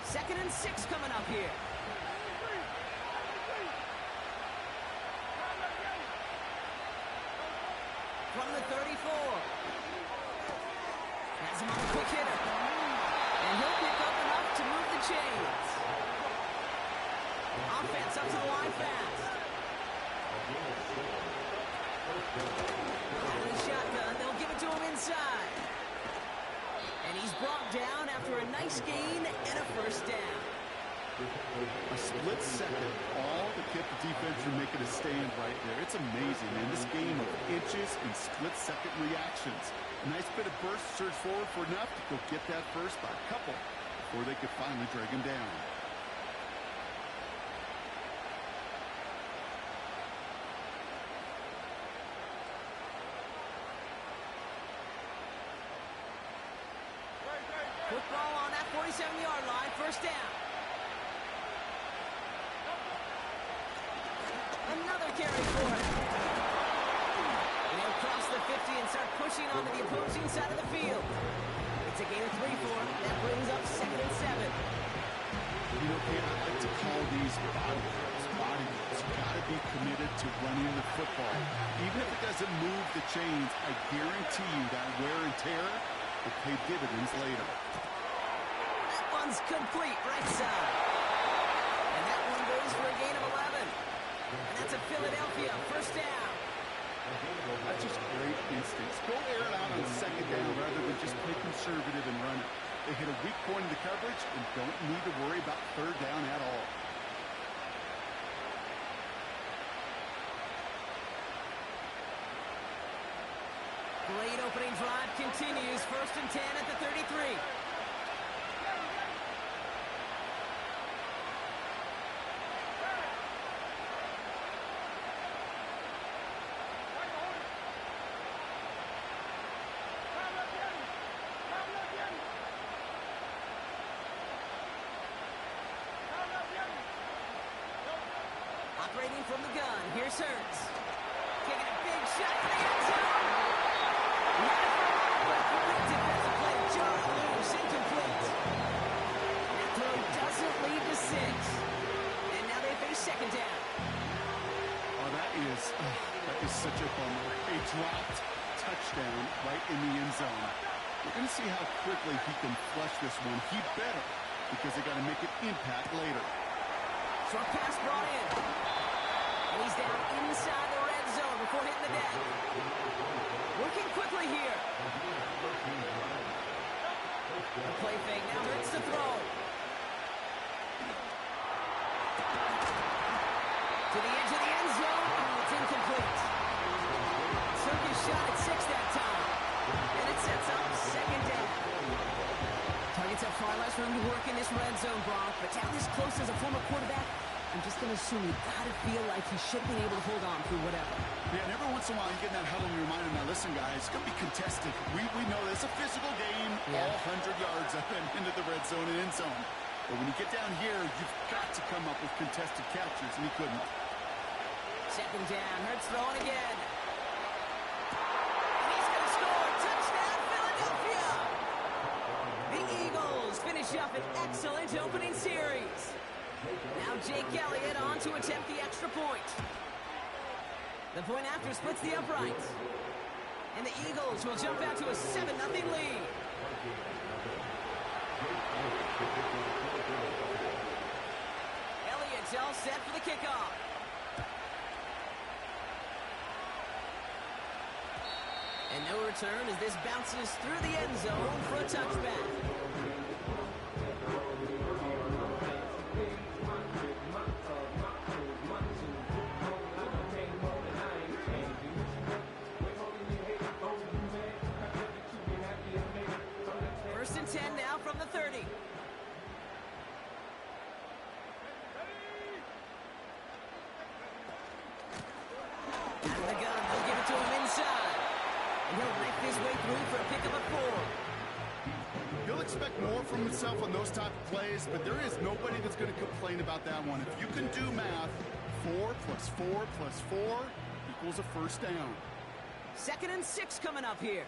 Second and 6 coming up here. From the 34. Has him on a quick hitter. And he'll pick up enough to move the chains. Offense up to the line fast. Out of the shotgun, they'll give it to him inside. And he's brought down after a nice gain and a first down. A split second, all to keep the defense from making a stand right there. It's amazing, man. This game of inches and split-second reactions. A nice bit of burst, surge forward for enough to go get that first by a couple before they could finally drag him down. Football on that 47-yard line, first down. Another carry for him. And he'll cross the 50 and start pushing onto the opposing side of the field. It's a gain of 3 for him. That brings up second and 7. You know, Kate, I like to call these body drills. Body drills. You've got to be committed to running the football. Even if it doesn't move the chains, I guarantee you that wear and tear will pay dividends later. That one's complete, right side. And that one goes for a gain of 11. And that's a Philadelphia first down. That's just great instincts. Go air it out on second down rather than just play conservative and run it. They hit a weak point in the coverage and don't need to worry about third down at all. Great opening drive continues. First and 10 at the 33. Operating from the gun, here's Hurts. Taking a big shot to the end zone. Great defensive play, John loose, incomplete. That throw doesn't lead to 6. And now they face second down. Oh, that is such a bummer. A dropped touchdown right in the end zone. We're going to see how quickly he can flush this one. He better, because they got to make an impact later. Short pass brought in. And he's down inside the red zone before hitting the deck. Working quickly here. The play fake now hurts the throw. To the edge of the end zone. Oh, it's incomplete. Took his shot at 6 that time. And it sets up second down. Targets have far less room to work in this red zone, Bronk. But down this close as a former quarterback, I'm just going to assume you got to feel like he should have been able to hold on through whatever. Yeah, and every once in a while you get in that huddle and you remind him, now listen, guys, it's going to be contested. We know this. It's a physical game, all 100 yards up and into the red zone and end zone. But when you get down here, you've got to come up with contested captures, and he couldn't. Second down, Hurts throwing again. And he's going to score. Touchdown, Philadelphia! The Eagles finish up an excellent opening series. Now Jake Elliott on to attempt the extra point. The point after splits the uprights. And the Eagles will jump out to a 7-0 lead. Elliott's all set for the kickoff. And no return as this bounces through the end zone for a touchback. First and 10 now from the 30. Out of the gun, they'll give it to him inside. And he'll knife his way through for a pickup of 4. He'll expect more from himself on those type of plays, but there is nobody that's going to complain about that one. If you can do math, 4 plus 4 plus 4 equals a first down. Second and 6 coming up here.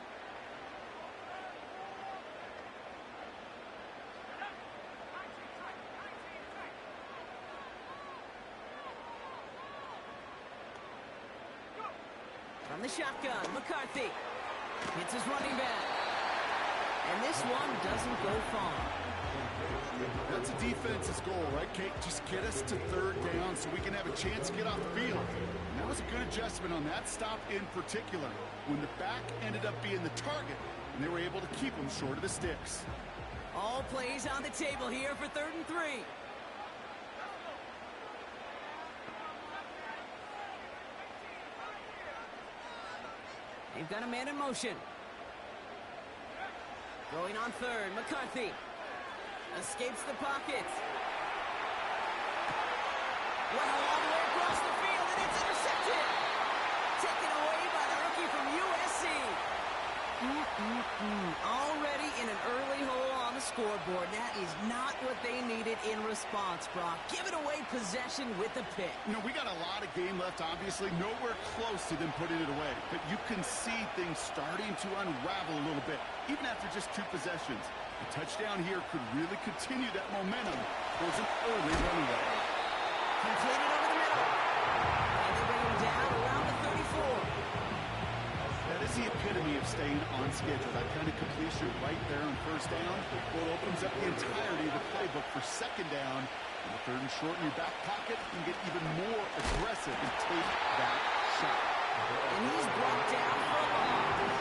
the shotgun. McCarthy hits his running back. And this one doesn't go far. That's a defense's goal, right, Kate? Just get us to third down so we can have a chance to get off the field. And that was a good adjustment on that stop in particular, when the back ended up being the target, and they were able to keep him short of the sticks. All plays on the table here for 3rd and 3. They've got a man in motion. Going on 3rd, McCarthy escapes the pocket. Wow, all the way across the field, and it's intercepted. Taken away by the rookie from USC. Already in an early hole on the scoreboard. That is not what they needed in response, Brock. Giving away possession with the pick. You know, we got a lot of game left, obviously. Nowhere close to them putting it away. But you can see things starting to unravel a little bit, even after just 2 possessions. A touchdown here could really continue that momentum towards an early runaway. Completed over the middle. And they bring him down around the 34. That is the epitome of staying on schedule. That kind of completion right there on 1st down. Well, it opens up the entirety of the playbook for 2nd down. And the 3rd and short in your back pocket, you can get even more aggressive and take that shot. And he's brought down for a loss.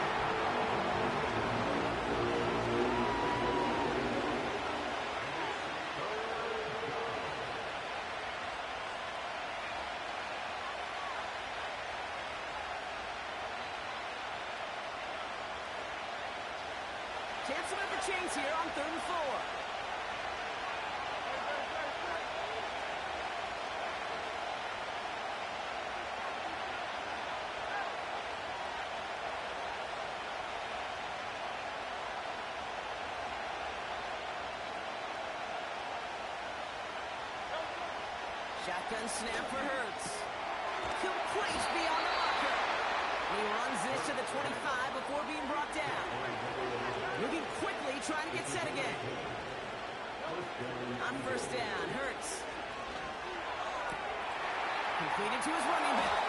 Chance to move the chains here on 3rd and 4. Shotgun snap for Hurts. Complete beyond the marker. He runs this to the 25 before being brought down. Moving quickly, trying to get set again. On 1st down, Hurts. Completed to his running back.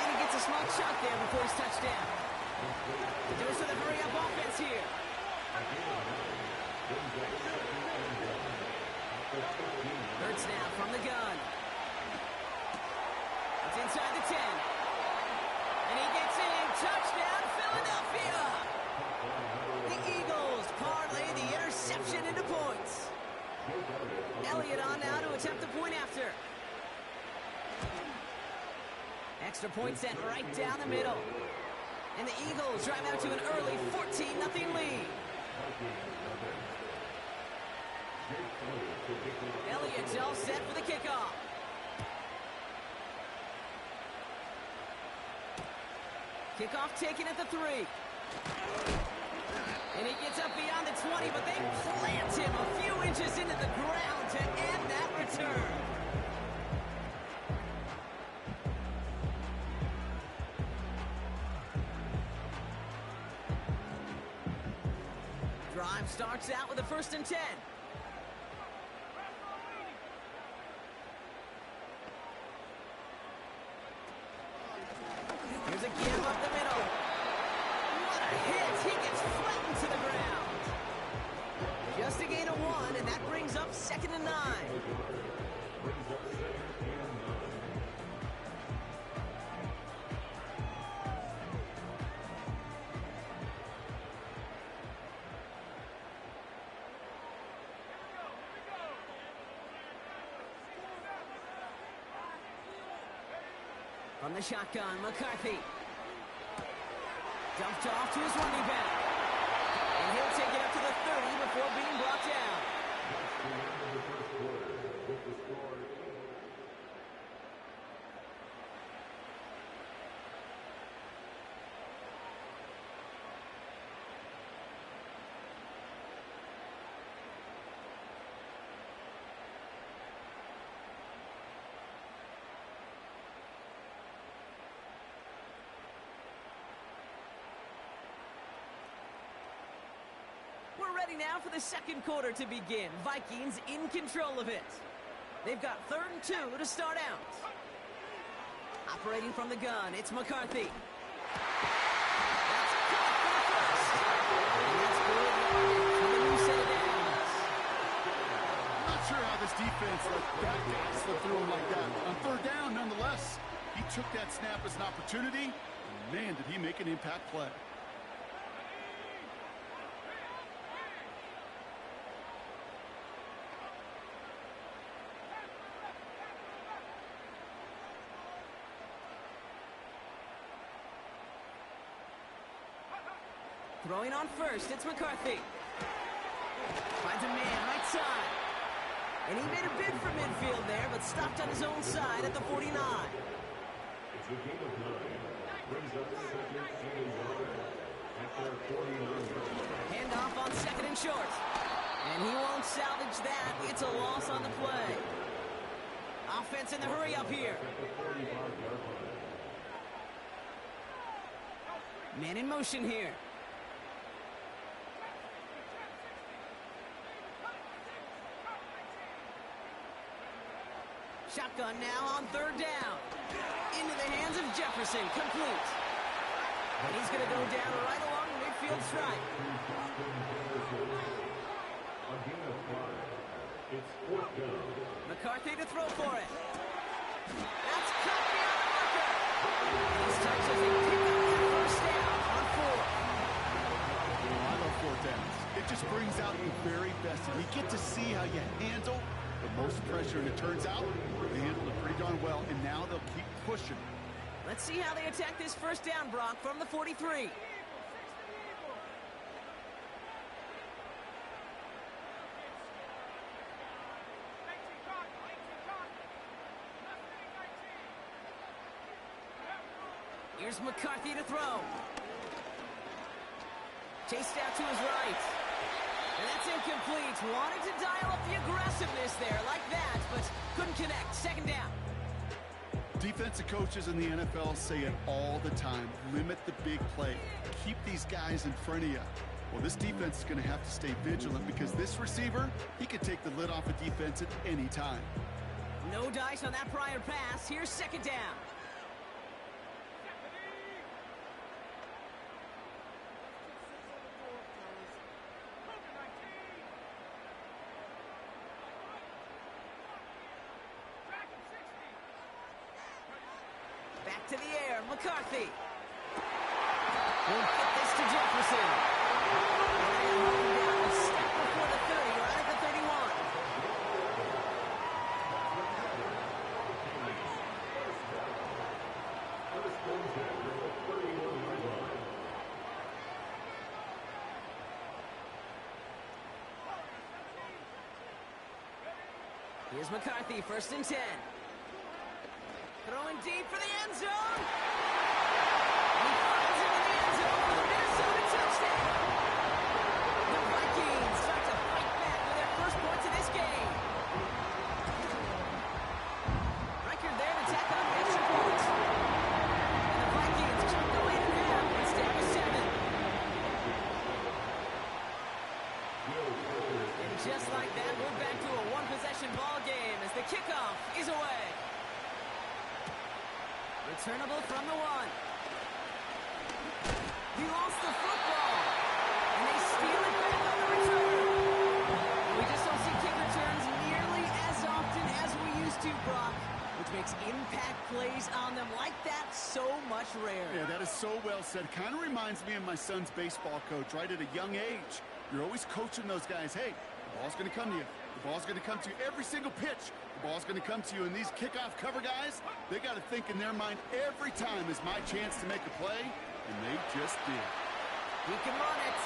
And he gets a small chunk there before he's touched down. The dose of the hurry-up offense here. Hurts now from the gun. It's inside the 10. And he gets in. Touchdown, Philadelphia! The Eagles parlay the interception into points. Elliott on now to attempt the point after. Extra point set right down the middle. And the Eagles drive out to an early 14-0 lead. Elliott's all set for the kickoff. Kickoff taken at the 3. And he gets up beyond the 20, but they plant him a few inches into the ground to end that return. Drive starts out with a 1st and 10. Here's a give up the middle. What a hit! He gets flattened to the ground. Just a gain of 1, and that brings up 2nd and 9. From the shotgun, McCarthy. Dumped off to his running back. And he'll take it up to the 30 before being brought down. We're ready now for the 2nd quarter to begin. Vikings in control of it. They've got 3rd and 2 to start out. Operating from the gun, it's McCarthy. That's caught for the first. And that's good yardage for the new set of downs. I'm not sure how this defense let that guy slip through him like that. On third down, nonetheless, he took that snap as an opportunity. Man, did he make an impact play. Throwing on first, it's McCarthy. Finds a man right side. And he made a bid for midfield there, but stopped on his own side at the 49. It's a game of 9. Brings up second and 1 at their 49. Handoff on second and short. And he won't salvage that. It's a loss on the play. Offense in the hurry up here. Man in motion here. Shotgun now on third down. Into the hands of Jefferson. Complete. And he's going to go down right along the midfield stripe. It's fourth down. McCarthy to throw for it. That's cut beyond the marker. And he's touched as they pick up that first down on 4. I love fourth downs. It just brings out your very best. And you get to see how you handle the most pressure. And it turns out they handled it pretty darn well. And now they'll keep pushing. Let's see how they attack this first down, Brock, from the 43. Here's McCarthy to throw. Chased out to his right. And that's incomplete. Wanted to dial up the aggressiveness there like that, but couldn't connect. Second down. Defensive coaches in the NFL say it all the time. Limit the big play. Keep these guys in front of you. Well, this defense is going to have to stay vigilant because this receiver, he can take the lid off a defense at any time. No dice on that prior pass. Here's second down. Back to the air, McCarthy. Won't get this to Jefferson. And down a step before the 30, right at the 31. Here's McCarthy, first and 10. Throwing deep for the end zone. He finds him in the end zone for the Minnesota touchdown. The Vikings start to fight back for their first points of this game. Record there to tack on the extra points. And the Vikings chunk the lead in half. It's down to 7. And just like that, we're back to a one-possession ball game as the kickoff is away. Returnable from the 1. He lost the football. And they steal it back on the return. We just don't see kick returns nearly as often as we used to, Brock, which makes impact plays on them like that so much rarer. Yeah, that is so well said. Kind of reminds me of my son's baseball coach, right at a young age. You're always coaching those guys, hey, the ball's going to come to you. The ball's going to come to you every single pitch. The ball's going to come to you, and these kickoff cover guys, they got to think in their mind every time is my chance to make a play, and they just did. He can run it.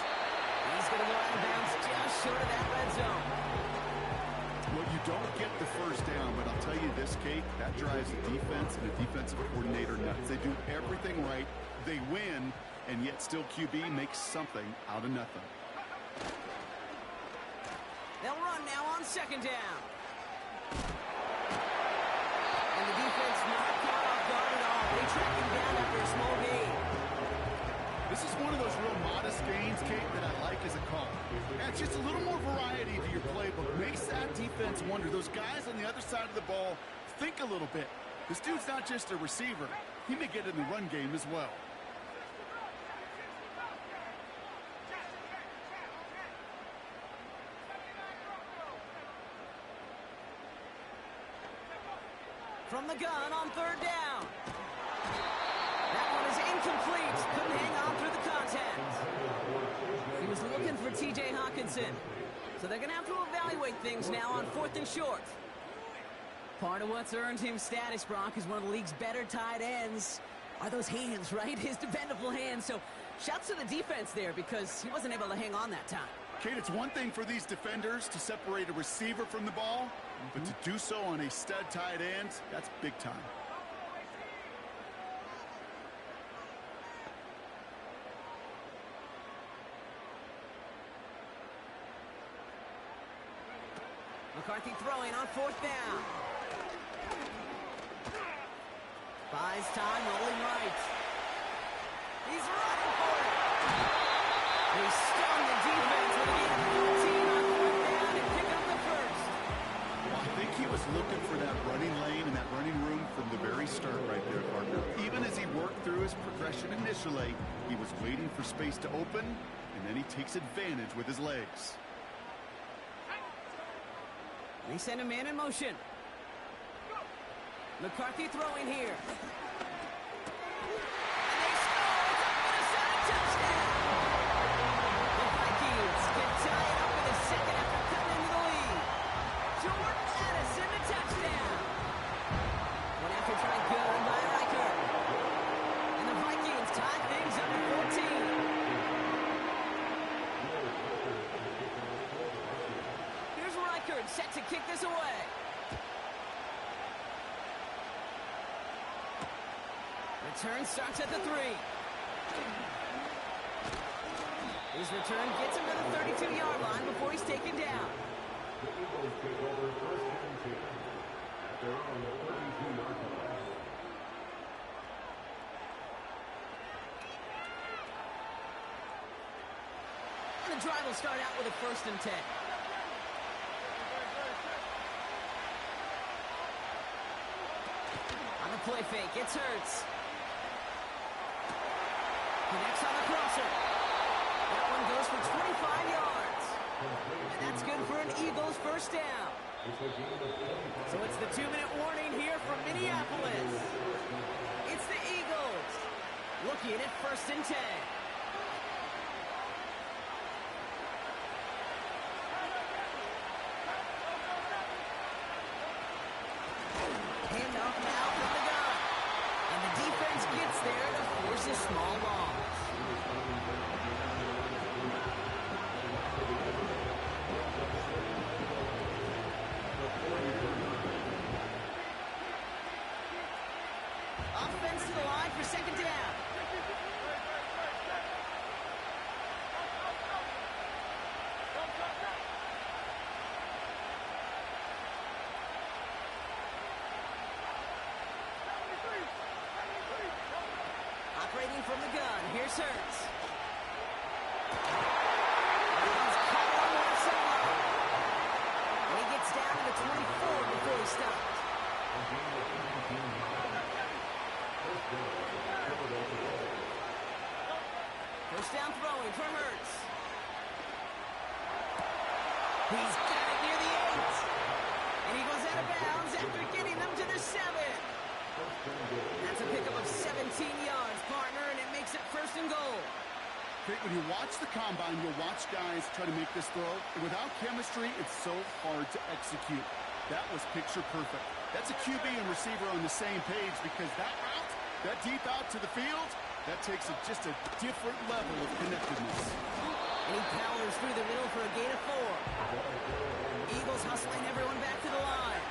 He's going to go out of bounds just short of that red zone. Well, you don't get the first down, but I'll tell you this, Kate, that drives the defense and the defensive coordinator nuts. They do everything right. They win, and yet still QB makes something out of nothing. They'll run now on second down. And the defense not caught off guard at all. They track him down after a small gain. This is one of those real modest gains, Kate, that I like as a call. Yeah, it's just a little more variety to your playbook. Makes that defense wonder. Those guys on the other side of the ball think a little bit. This dude's not just a receiver. He may get in the run game as well. from the gun on third down. That one is incomplete. Couldn't hang on through the contact. He was looking for T.J. Hawkinson. So they're going to have to evaluate things now on 4th and short. Part of what's earned him status, Brock, is one of the league's better tight ends. Are those hands, right? His dependable hands. So shouts to the defense there because he wasn't able to hang on that time. Kate, it's one thing for these defenders to separate a receiver from the ball, but to do so on a stud tight end, that's big time. McCarthy throwing on 4th down. Buys time, rolling right. He's running for it. They stun the defense with a gain of 14 on 4th down and pick up the first. Well, I think he was looking for that running lane and that running room from the very start right there, partner. Even as he worked through his progression initially, he was waiting for space to open, and then he takes advantage with his legs. They send a man in motion. McCarthy throwing here. And they score! It's a Minnesota touchdown! The Vikings can tie it up in the second after coming into the lead. Jordan Addison, the touchdown. One after try good by Riker. And the Vikings tie things up at 14. Here's Riker set to kick this away. Return starts at the 3. His return gets him to the 32-yard line before he's taken down. The Eagles take over 1st and 10 at their own 32-yard line. And the drive will start out with a 1st and 10. On the play fake, it's Hurts. Connects on the crosser. That one goes for 25 yards. And that's good for an Eagles first down. So it's the 2-minute warning here from Minneapolis. It's the Eagles looking at 1st and 10. Handoff now from the gun. And the defense gets there to force a small loss. Offense to the line for 2nd down. Operating from the gun, here's Hurts. He's caught on one side. And he gets down to the 24 before he stops. First down throwing from Hurts. He's got it near the 8. And he goes out of bounds after getting them to the 7. That's a pickup of 17 yards, partner, and it makes it 1st and goal. Kate, when you watch the combine, you'll watch guys try to make this throw. And without chemistry, it's so hard to execute. That was picture perfect. That's a QB and receiver on the same page because that route, that deep out to the field, that takes just a different level of connectedness. And he powers through the middle for a gain of 4. Eagles hustling everyone back to the line.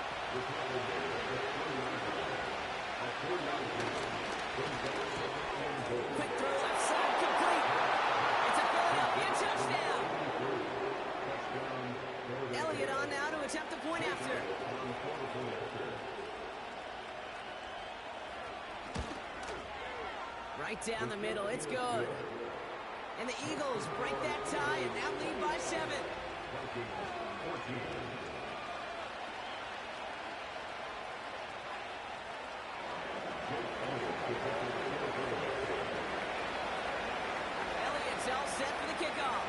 Quick throw left side, complete. It's a Philadelphia touchdown. Elliott on now to attempt the point after. Right down the middle, it's good. And the Eagles break that tie and now lead by 7. Elliott's all set for the kickoff.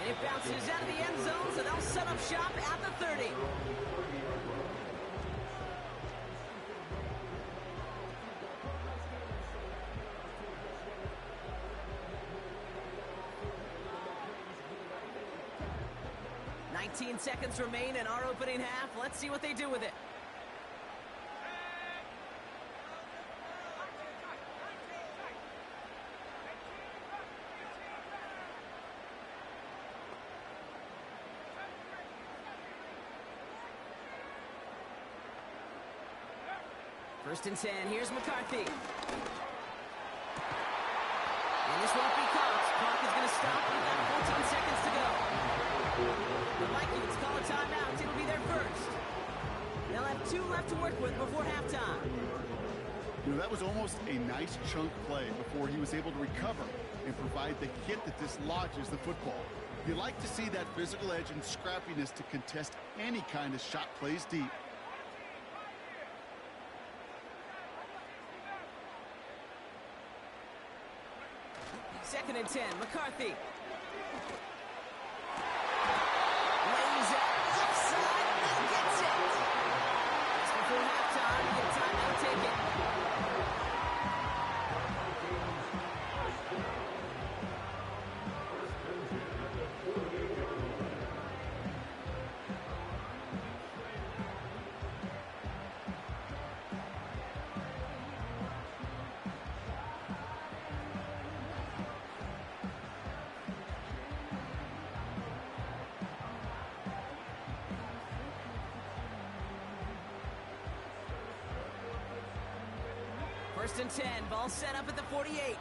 And it bounces out of the end zone, so they'll set up shop at the 30. Seconds remain in our opening half. Let's see what they do with it. First and 10. Here's McCarthy. And this won't be caught. Clock is going to stop. We've got 14 seconds to go. The Vikings call a timeout. It'll be their first. They'll have 2 left to work with before halftime. You know, that was almost a nice chunk play before he was able to recover and provide the hit that dislodges the football. You like to see that physical edge and scrappiness to contest any kind of shot plays deep. Second and 10, McCarthy. First and 10, ball set up at the 48.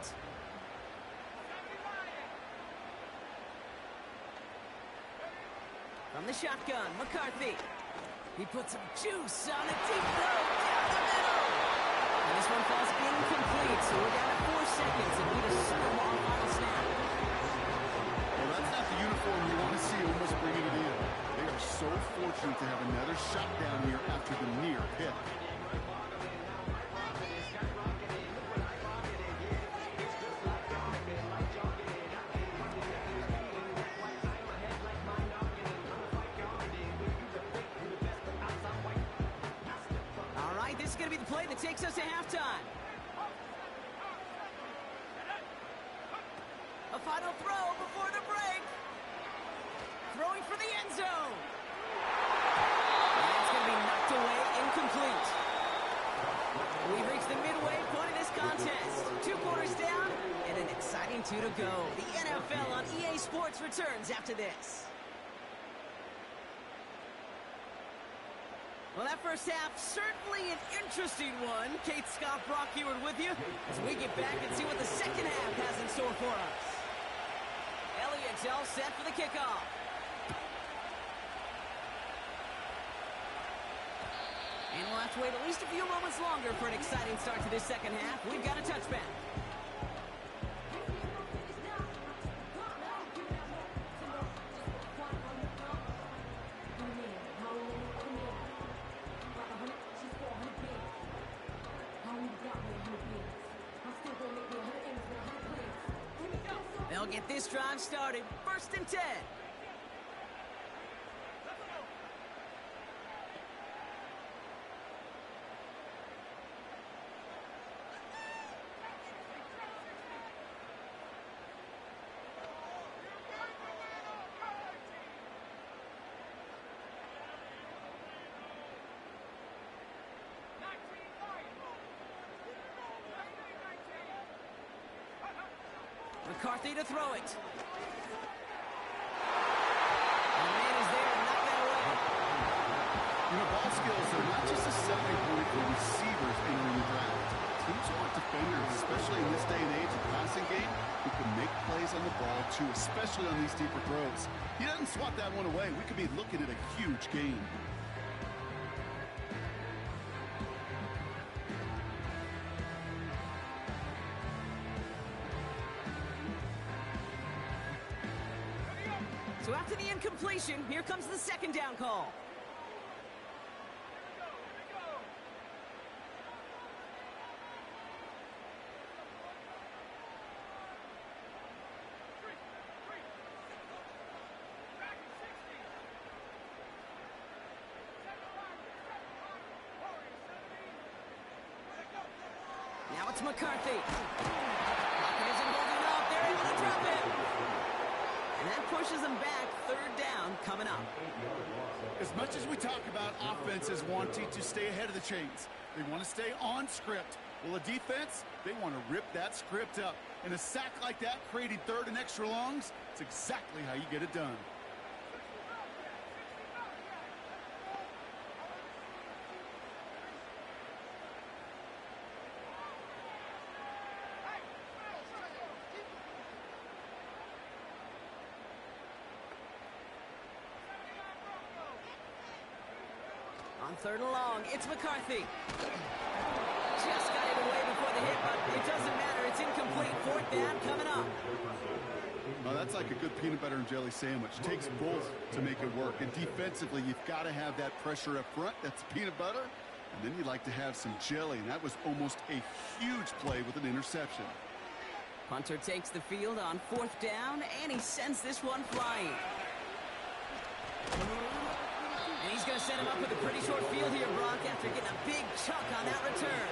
From the shotgun, McCarthy. He puts some juice on a deep throw down the middle. And this one falls incomplete, so we're down to 4 seconds and need a super long final snap. Well, that's not the uniform you want to see almost bringing it in. They are so fortunate to have another shot down here after the near hit. That takes us to halftime. A final throw before the break. Throwing for the end zone. And it's going to be knocked away, incomplete. We've reached the midway point of this contest. 2 quarters down and an exciting 2 to go. The NFL on EA Sports returns after this. Well, that first half, certainly an interesting one. Kate Scott, Brock Eward with you as we get back and see what the second half has in store for us. Elliott's all set for the kickoff. And we'll have to wait at least a few moments longer for an exciting start to this second half. We've got a touchback. They'll get this drive started. First and 10. McCarthy to throw it. And the man is there to knock that away. You know, ball skills are not just a selling point for receivers entering the draft. Teams want defenders, especially in this day and age of passing game, who can make plays on the ball too, especially on these deeper throws. He doesn't swat that one away. We could be looking at a huge game. So after the incompletion, here comes the second down call. It's McCarthy. Pocket isn't holding up. They're able to drop it. And that pushes them back. Third down coming up. As much as we talk about offenses wanting to stay ahead of the chains, they want to stay on script. Well, a defense, they want to rip that script up. And a sack like that, creating third and extra longs, it's exactly how you get it done. On third and long, it's McCarthy. Just got it away before the hit, but it doesn't matter. It's incomplete. Fourth down coming up. Well, that's like a good peanut butter and jelly sandwich. Takes both to make it work. And defensively, you've got to have that pressure up front. That's peanut butter. And then you'd like to have some jelly. And that was almost a huge play with an interception. Punter takes the field on fourth down, and he sends this one flying. And he's going to set him up with a pretty short field here, Brock, after getting a big chunk on that return.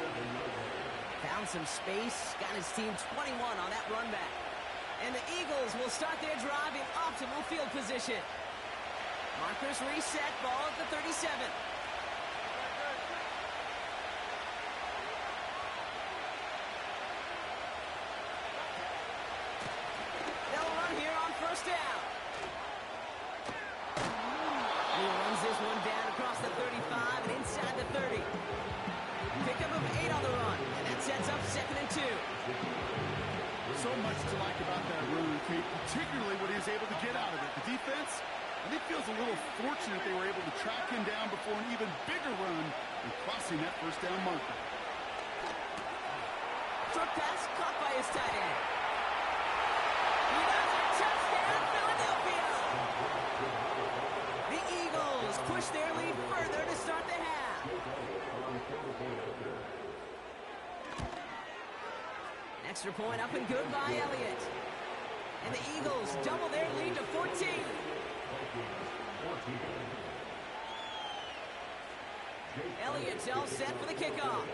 Found some space, got his team 21 on that run back. And the Eagles will start their drive in optimal field position. Markers reset, ball at the 37. They'll run here on first down. He runs this one down across the 35 and inside the 30. Pickup of 8 on the run, and that sets up 2nd and 2. So much to like about that run, Kate, particularly what he was able to get out of it. The defense, I think, feels a little fortunate they were able to track him down before an even bigger run and crossing that first down marker. Short pass caught by his tight end. He does it. Touchdown, Philadelphia! The Eagles push their lead further to start the half. Extra point up and good by Elliott. And the Eagles double their lead to 14. Elliott's all set for the kickoff.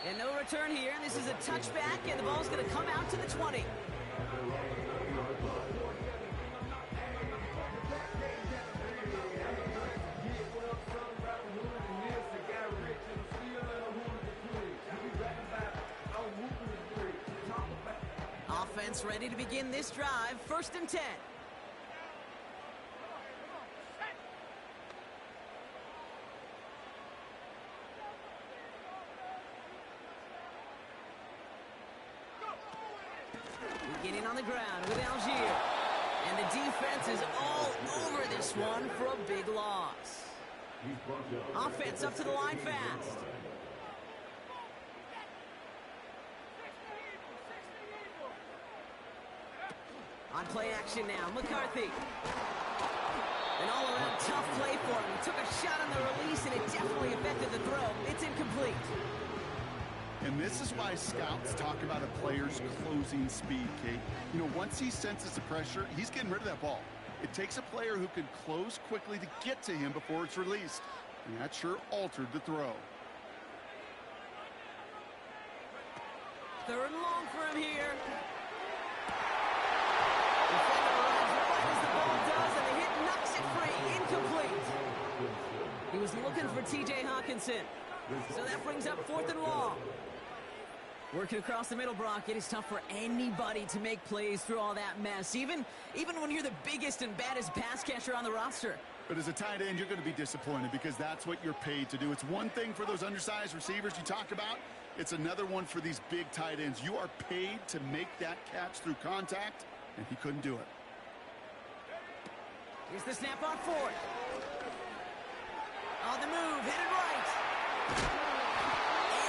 And no return here. This is a touchback, and the ball's going to come out to the 20. Offense ready to begin this drive. 1st and 10. Beginning on the ground with Algier. And the defense is all over this one for a big loss. Offense up to the line fast. On play action now, McCarthy. An all-around tough play for him. He took a shot on the release, and it definitely affected the throw. It's incomplete. And this is why scouts talk about a player's closing speed, Kate. You know, once he senses the pressure, he's getting rid of that ball. It takes a player who can close quickly to get to him before it's released. And that sure altered the throw. 3rd and long for him here. Defender runs right as the ball does, and the hit knocks it free. Incomplete. He was looking for T.J. Hawkinson. So that brings up 4th and long. Working across the middle, Brock. It is tough for anybody to make plays through all that mess, even when you're the biggest and baddest pass catcher on the roster. But as a tight end, you're going to be disappointed because that's what you're paid to do. It's one thing for those undersized receivers you talk about. It's another one for these big tight ends. You are paid to make that catch through contact, and he couldn't do it. Here's the snap on 4th. On the move, headed right.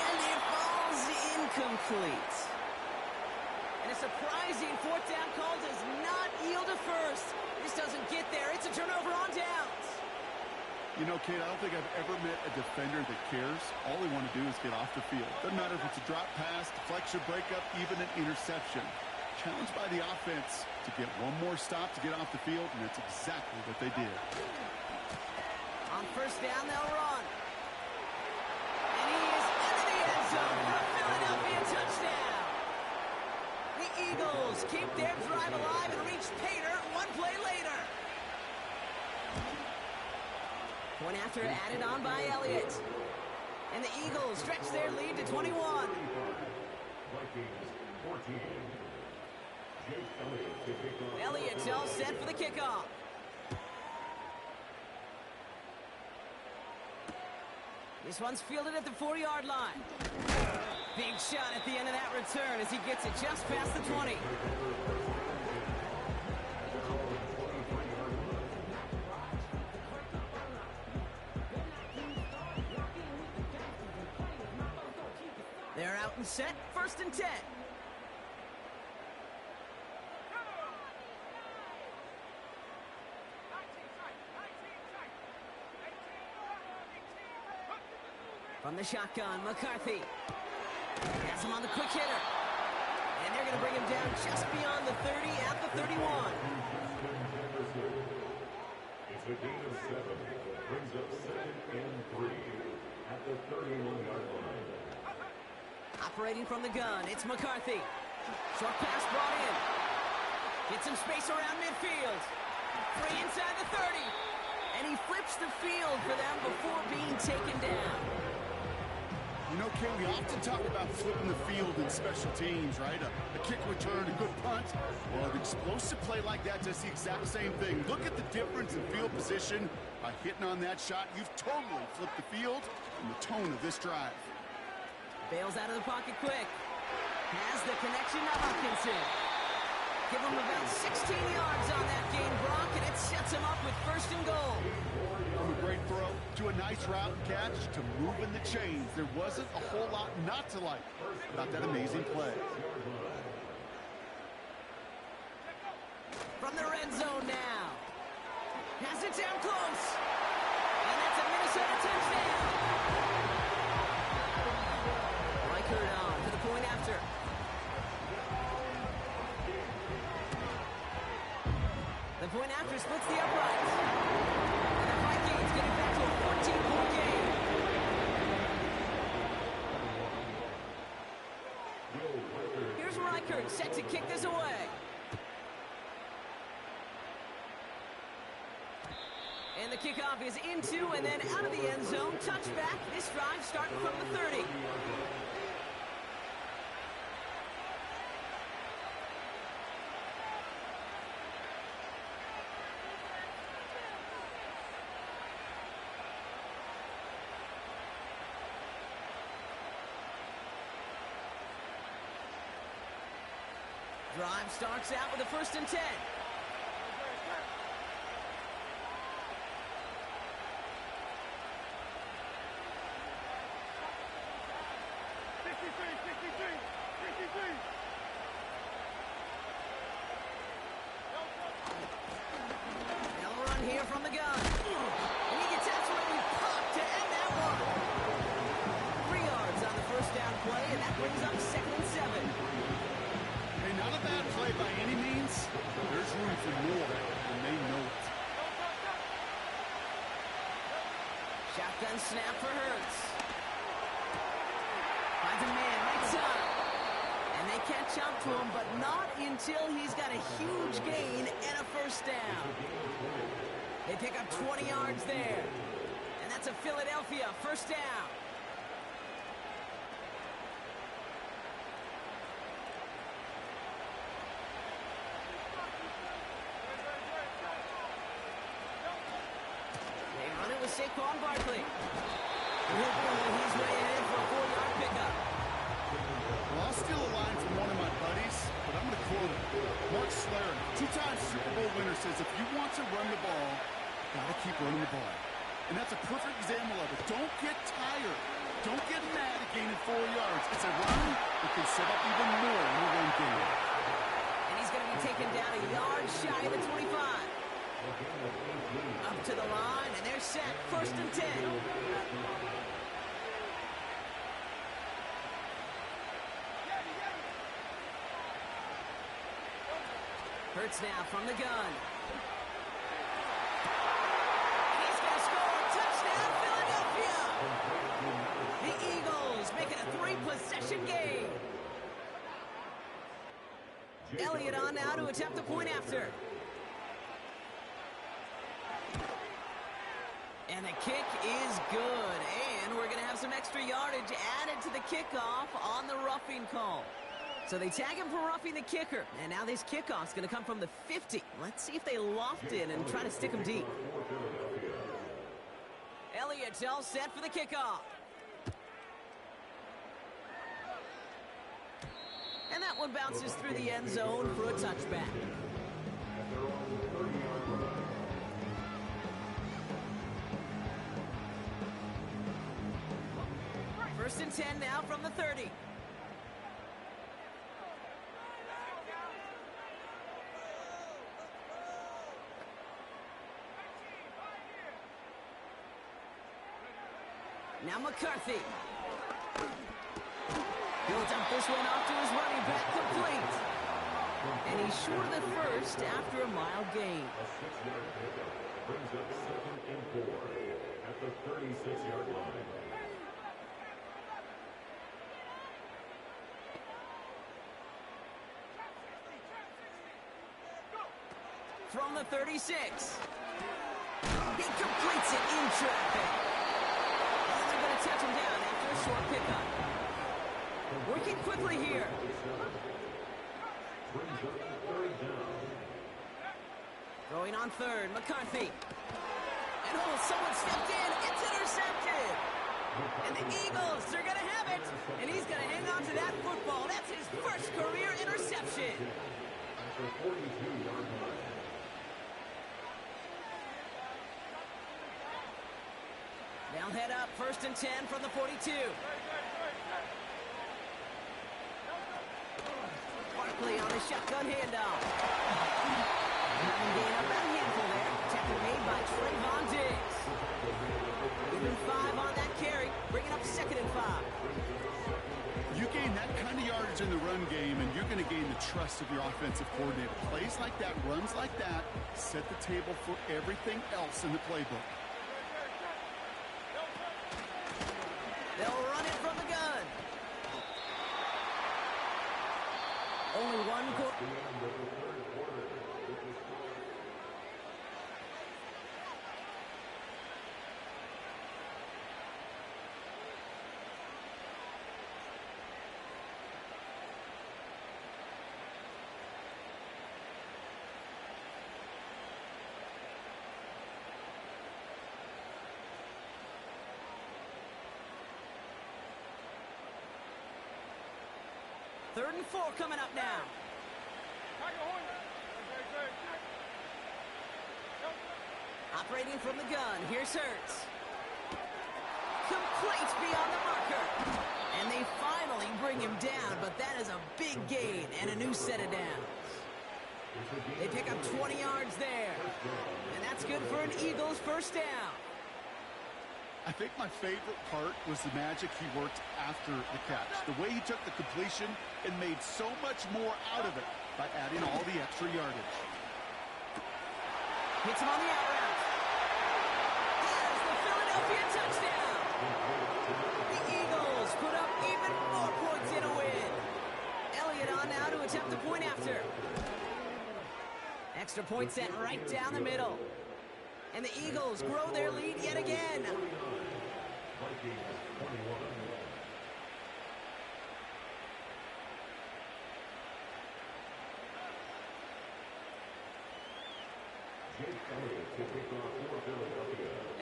And it falls incomplete. And a surprising 4th down call does not yield a first. This doesn't get there. It's a turnover on downs. You know, Kate, I don't think I've ever met a defender that cares. All they want to do is get off the field. Doesn't matter if it's a drop pass, deflection, breakup, even an interception. Challenged by the offense to get one more stop to get off the field, and that's exactly what they did. On On first down, they'll run. And he is into the end zone for a Philadelphia touchdown. The Eagles keep their drive alive and reach Pater one play later. Point after added on by Elliott. And the Eagles stretch their lead to 21. Vikings 14. Jake Elliott to kick off. Elliott's all set for the kickoff. This one's fielded at the 4-yard line. Big shot at the end of that return as he gets it just past the 20. They're out and set, 1st and 10. From the shotgun, McCarthy. Has him on the quick hitter. And they're going to bring him down just beyond the 30 at the 31. It's a gain of 7. Brings up 2nd and 3 at the 31-yard line. Operating from the gun, it's McCarthy. Short pass brought in. Gets some space around midfield. Free inside the 30. And he flips the field for them before being taken down. You know, Ken, we often talk about flipping the field in special teams, right? A kick return, a good punt. Well, an explosive play like that does the exact same thing. Look at the difference in field position. By hitting on that shot, you've totally flipped the field and the tone of this drive. Bails out of the pocket quick. Has the connection to Hutchinson. Give him about 16 yards on that gain, Brock, and it sets him up with 1st and goal. From a great throw to a nice route catch to moving the chains, there wasn't a whole lot not to like about that amazing play. From the red zone now. Has it down close. And that's a Minnesota touchdown. Reichert on for the point after. The point after splits the uprights. And the Vikings getting back to a 14-point game. Here's Reichert set to kick this away. And the kickoff is into and then out of the end zone. Touchback. This drive starting from the 30. Drive starts out with a 1st and 10. They'll run here from the gun. And he gets absolutely popped to end that one. 3 yards on the 1st down play, and that brings up 2nd and 7. Hey, not a bad play by any means. There's room for more, and they know it. Shotgun snap for Hurts. Finds a man right side. And they catch up to him, but not until he's got a huge gain and a 1st down. They pick up 20 yards there. And that's a Philadelphia 1st down. They run it with Saquon Barkley. He's ready to hit for a 4-yard pickup. Well, I'll steal a line from one of my buddies, but I'm going to quote him. Mark Slayer, 2-time Super Bowl winner, says if you want to run the ball, got to keep running the ball. And that's a perfect example of it. Don't get tired. Don't get mad at gaining 4 yards. It's a run that can set up even more in a run game. And he's going to be taken down a yard shy of the 25. Up to the line, and they're set. 1st and 10. Hurts now from the gun. He's going to score a touchdown. Elliott on now to attempt the point after. And the kick is good. And we're going to have some extra yardage added to the kickoff on the roughing call. So they tag him for roughing the kicker. And now this kickoff's going to come from the 50. Let's see if they loft it and try to stick him deep. Elliott's all set for the kickoff. And that one bounces through the end zone for a touchback. First and 10 now from the 30. Now McCarthy. He'll dump this one off to his running back, complete. And he's short of the first after a mild gain. A 6-yard pickup brings up 2nd and 4 at the 36-yard line. From the 36. He completes it in traffic. And they're going to touch him down after a short pickup. Working quickly here. Throwing on third, McCarthy. And someone stepped in. It's intercepted. And the Eagles, they're going to have it. And he's going to hang on to that football. That's his first career interception. After 42-yard line. They'll head up first and 10 from the 42. Barkley on a shotgun handoff. Gain up that handful there. Tackle made by Trayvon Diggs. Even 5 on that carry, bringing up 2nd and 5. You gain that kind of yardage in the run game, and you're going to gain the trust of your offensive coordinator. Plays like that, runs like that, set the table for everything else in the playbook. They'll run it from the gun. Only one quarter. Third and 4 coming up now. Operating from the gun, here's Hurts. Complete beyond the marker. And they finally bring him down, but that is a big gain and a new set of downs. They pick up 20 yards there. And that's good for an Eagles first down. I think my favorite part was the magic he worked after the catch. The way he took the completion and made so much more out of it by adding all the extra yardage. Hits him on the out route. There's the Philadelphia touchdown. The Eagles put up even more points in a win. Elliott on now to attempt the point after. Extra point sent right down the middle. And the Eagles grow their lead yet again.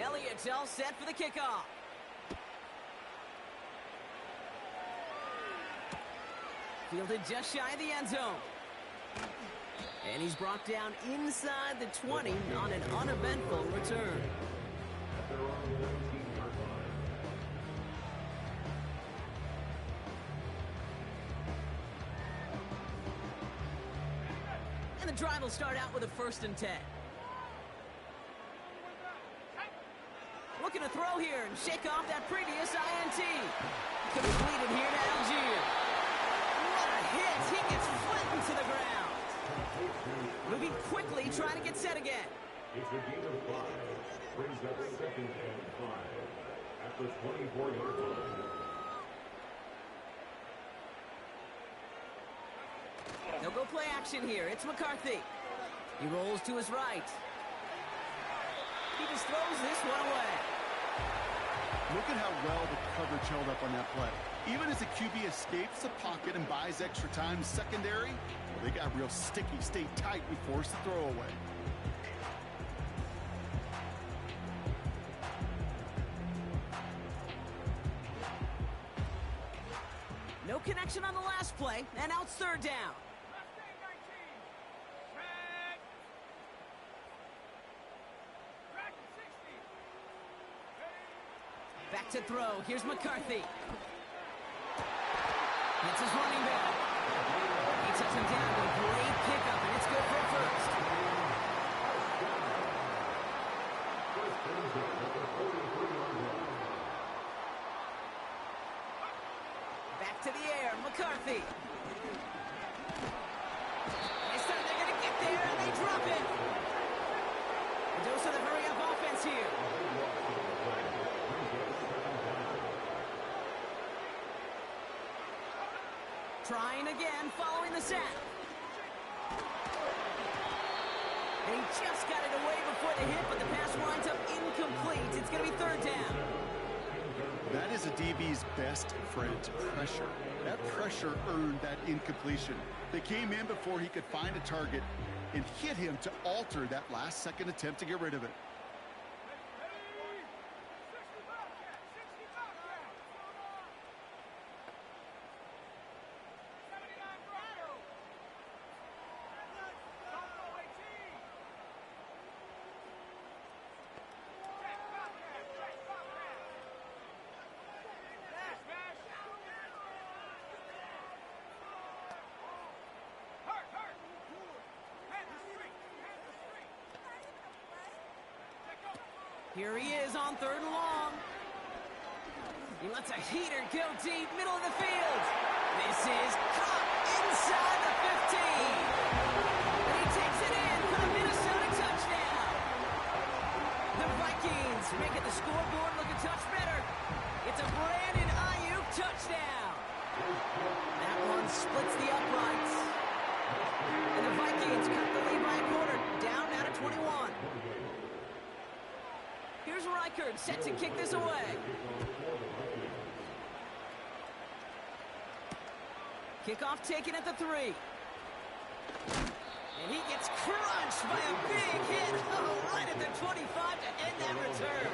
Elliott's all set for the kickoff. Fielded just shy of the end zone. And he's brought down inside the 20 on an uneventful return. And the drive will start out with a 1st and 10. Looking to throw here and shake off that previous INT. Completed here to Algier. What a hit! He gets flattened to the ground. Moving quickly, trying to get set again. It's a gain of 5. Brings up 2nd and 5 at the 24-yard line. They'll go play action here. It's McCarthy. He rolls to his right. He just throws this one away. Look at how well the coverage held up on that play. Even as the QB escapes the pocket and buys extra time in secondary, well, they got real sticky, stayed tight, and forced the throw away. No connection on the last play, and now it's third down. Back to throw. Here's McCarthy. That's his running back. He took him down with a great pickup, and it's good for a first. Back to the air. McCarthy. They said they're going to get there, and they drop it. A dose of the hurry-up offense here. Trying again, following the sack. And he just got it away before the hit, but the pass winds up incomplete. It's going to be third down. That is a DB's best friend, pressure. That pressure earned that incompletion. They came in before he could find a target and hit him to alter that last-second attempt to get rid of it. Here he is on third and long. He lets a heater go deep, middle of the field. This is caught inside the 15. And he takes it in for the Minnesota touchdown. The Vikings making the scoreboard look a touch better. It's a Brandon Ayuk touchdown. That one splits the uprights. And the Vikings cut the lead by a quarter, down to 21. Here's Reichard, set to kick this away. Kickoff taken at the 3. And he gets crunched by a big hit. Oh, right at the 25 to end that return.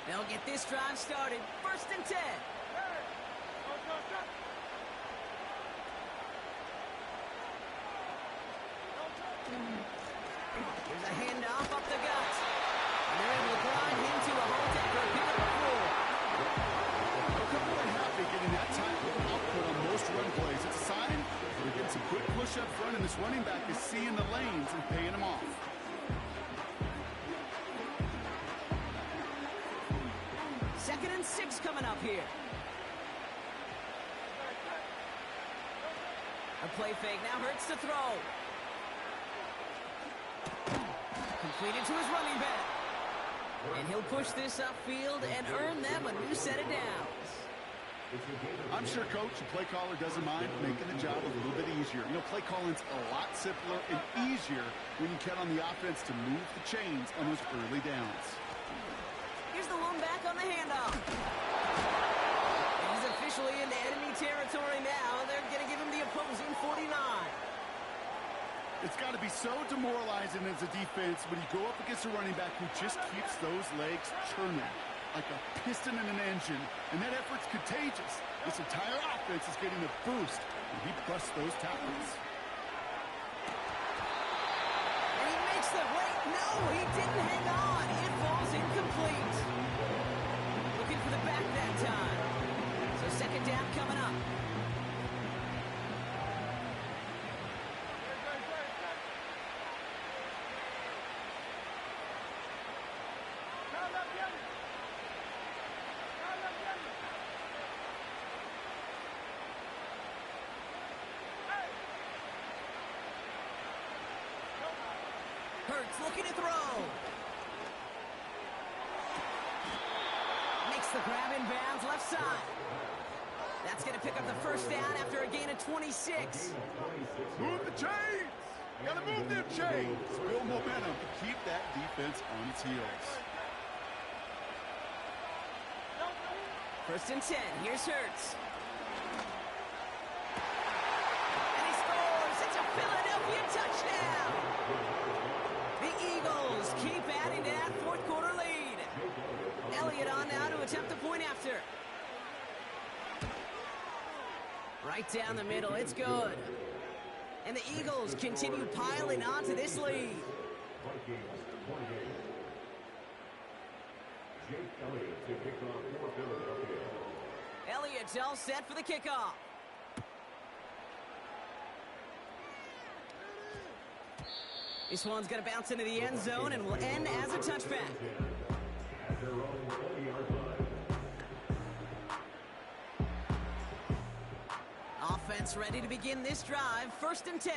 They'll get this drive started. First and 10. There's a handoff up the gut. And they're able to grind into a hole tackle. Pick up the floor. They're really happy getting that type of output on most run plays. It's a sign they're getting some good push up front, and this running back is seeing the lanes and paying them off. Second and 6 coming up here. A play fake now hurts to throw. Completed to his running back. And he'll push this upfield and earn them a new set of downs. I'm sure Coach, the play caller, doesn't mind making the job a little bit easier. You know, play calling's a lot simpler and easier when you count on the offense to move the chains on those early downs. Here's the lone back on the handoff. He's officially into enemy territory now. They're going to give him the opposing 49. It's got to be so demoralizing as a defense when you go up against a running back who just keeps those legs churning like a piston in an engine, and that effort's contagious. This entire offense is getting a boost when he busts those tackles. And he makes the wait. No, he didn't hang on. It falls incomplete. Looking for the back that time. So second down coming up. Hurts looking to throw. Makes the grab in bounds left side. That's going to pick up the first down after a gain of 26. Move the chains! Gotta move them chains! Build momentum to keep that defense on its heels. First and 10. Here's Hurts. And he scores! It's a Philadelphia touchdown! The Eagles keep adding to that fourth quarter lead. Elliott on now to attempt the point after. Right down the middle, it's good. And the Eagles continue piling onto this lead. Elliott's all set for the kickoff. This one's going to bounce into the end zone and will end as a touchback. Offense ready to begin this drive. First and 10.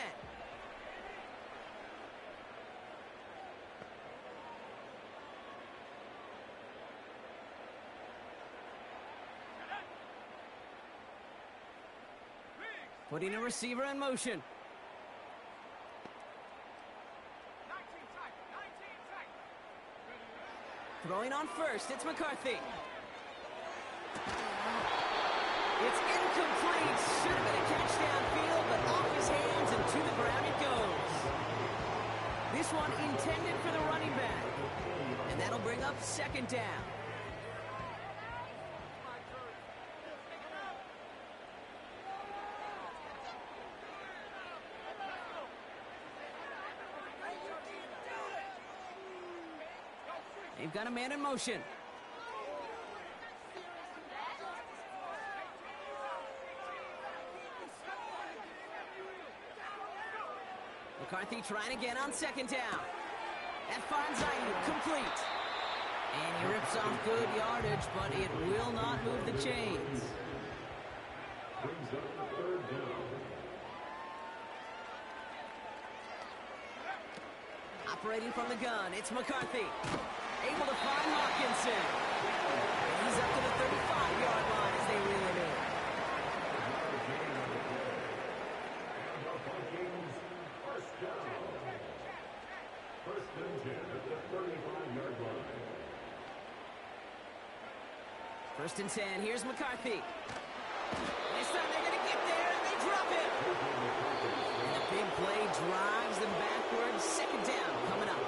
Putting a receiver in motion. Throwing on first, it's McCarthy. It's incomplete. Should have been a catch downfield, but off his hands and to the ground it goes. This one intended for the running back. And that'll bring up second down. They've got a man in motion. McCarthy trying again on second down. That finds Ayuk complete. And he rips off good yardage, but it will not move the chains. Brings up the third down. Operating from the gun, it's McCarthy. Able to find Hawkinson. He's up to the 35-yard line as they reel it in. First down. First and 10 at the 35-yard line. First and 10, here's McCarthy. This time they're going to get there, and they drop it. And a big play drives them backwards. Second down coming up.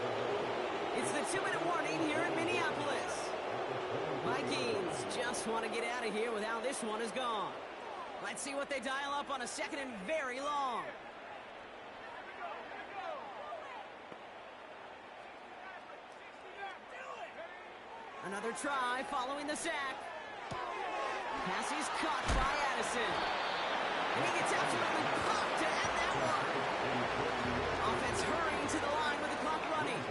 It's the 2-minute warning here in Minneapolis. Vikings just want to get out of here with how this one is gone. Let's see what they dial up on a second and very long. Another try following the sack. Pass is caught by Addison. And he gets absolutely popped to end that one. Offense hurrying to the line with the clock running.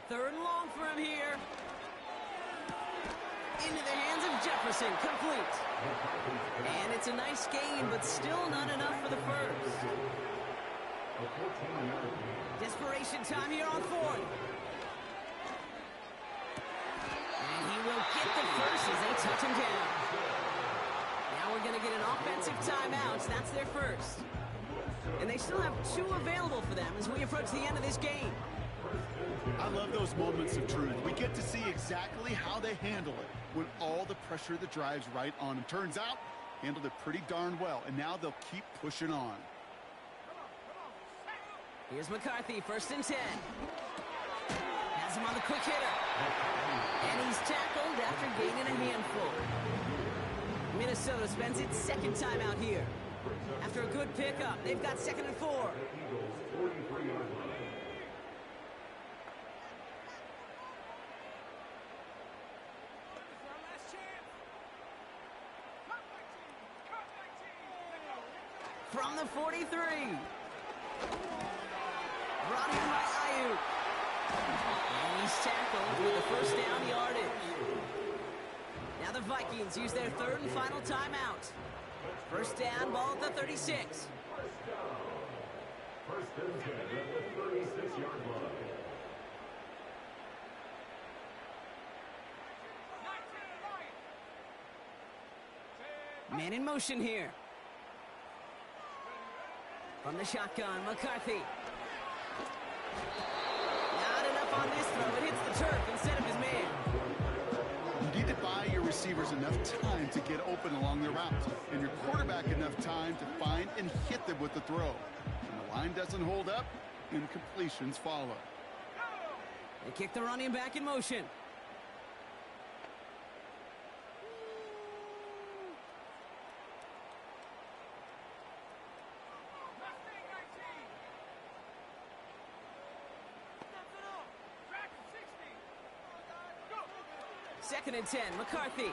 Third and long for him here. Into the hands of Jefferson, complete. And it's a nice gain, but still not enough for the first. Desperation time here on fourth. And he will get the first as they touch him down. Now we're going to get an offensive timeout. That's their first. And they still have 2 available for them as we approach the end of this game. I love those moments of truth. We get to see exactly how they handle it when all the pressure that drives right on them. Turns out, handled it pretty darn well, and now they'll keep pushing on. Here's McCarthy, first and 10. Has him on the quick hitter. And he's tackled after gaining a handful. Minnesota spends its second time out here. After a good pickup, they've got second and 4. Eagles 43-yard line. From the 43. Brought in by Ayuk. And he's tackled with the first down yardage. Now the Vikings use their third and final timeout. First down, ball at the 36. First and 10 at the 36-yard line. Man in motion here. From the shotgun, McCarthy. Not enough on this throw. It hits the turf instead of his man. You need to buy your receivers enough time to get open along their route, and your quarterback enough time to find and hit them with the throw. When the line doesn't hold up, incompletions follow. They kick the running back in motion. Second and 10, McCarthy.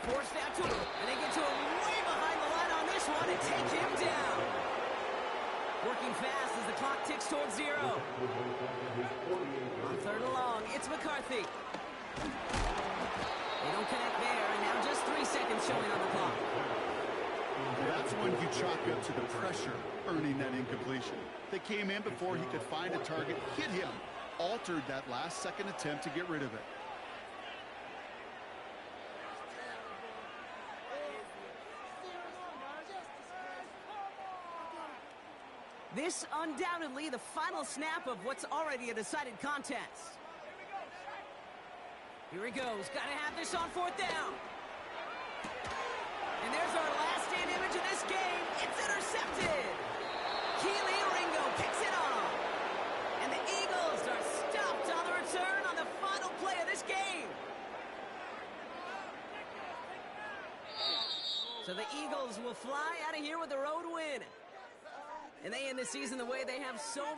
Forced out to him, and they get to him way behind the line on this one and take him down. Working fast as the clock ticks towards 0. On third and long, it's McCarthy. They don't connect there, and now just 3 seconds showing on the clock. That's when you chalk up to the pressure earning that incompletion. They came in before he could find a target, hit him, altered that last-second attempt to get rid of it. This undoubtedly the final snap of what's already a decided contest. Here he goes. Got to have this on fourth down. And there's our last stand image of this game. It's intercepted. Keely Ringo picks it off. And the Eagles are stopped on the return on the final play of this game. So the Eagles will fly out of here with the road win. And they end the season the way they have so